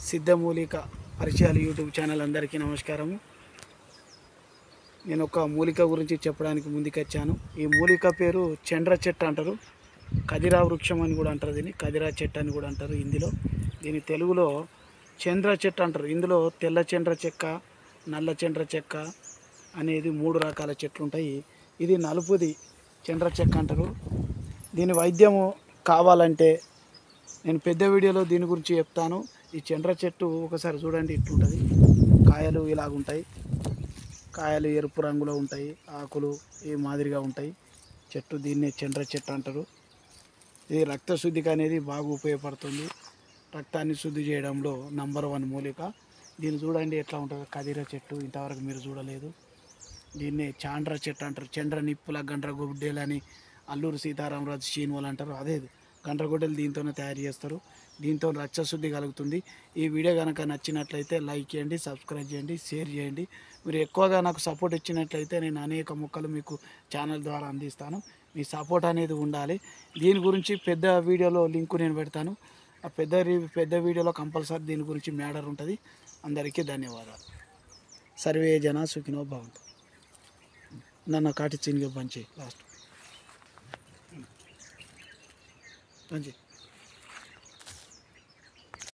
సిద్ధమూలిక పరిచయాలు YouTube channel అందరికీ నమస్కారము. నేను ఒక మూలిక గురించి చెప్పడానికి ముందుకొచ్చాను. ఈ మూలిక పేరు చండ్ర చెట్టు అంటారు, కదిరా వృక్షం అని కూడా అంటారు, దీన్ని కదిరా చెట్టు అని కూడా అంటారు హిందీలో. దీని తెలుగులో చంద్ర చెట్టు అంటారు. ఇందులో తెల్ల చండ్ర చెక్క, నల్ల చండ్ర చెక్క అనేది 3 రకాల చెట్లు ఉంటాయి. ఇది నలుపుది చండ్ర చెక్క అంటారు. దీని వైద్యము కావాలంటే నేను పెద్ద వీడియోలో దీని గురించి చెప్తాను. ఈ చండ్ర చెట్టు ఒకసారి చూడండి, ఇట్లుంటుంది. కాయలు ఇలాగుంటాయి, కాయలు ఎరుపు రంగులో ఉంటాయి, ఆకులు ఈ మాదిరిగా ఉంటాయి. చెట్టు దీన్నే చండ్ర చెట్టు అంటారు. ఇది రక్తశుద్ధికి అనేది బాగా ఉపయోగపడుతుంది. రక్తాన్ని శుద్ధి చేయడంలో నంబర్ 1 మూలిక. దీన్ని చూడండి ఎట్లా ఉంటుందో. కదిర చెట్టు ఇంతవరకు మీరు చూడలేదు. దీన్నే చాండ్ర చెట్టు అంటారు. చండ్ర నిప్పుల గండ్రగొడ్డేలని అల్లూరు సీతారామరాజు సినిమాలు అంటారు. అదే గండ్రగొడ్డలు దీంతోనే తయారు చేస్తారు. దీంతో రక్తశుద్ధి కలుగుతుంది. ఈ వీడియో కనుక నచ్చినట్లయితే లైక్ చేయండి, సబ్స్క్రైబ్ చేయండి, షేర్ చేయండి. మీరు ఎక్కువగా నాకు సపోర్ట్ ఇచ్చినట్లయితే నేను అనేక మొక్కలు మీకు ఛానల్ ద్వారా అందిస్తాను. మీ సపోర్ట్ అనేది ఉండాలి. దీని గురించి పెద్ద వీడియోలో లింకు నేను పెడతాను. ఆ పెద్ద వీడియోలో కంపల్సరీ దీని గురించి మ్యాటర్ ఉంటుంది. అందరికీ ధన్యవాదాలు. సర్వే జన సుఖినో భవంతు. నన్ను కాటి చినిగా పంచి లాస్ట్ పంచి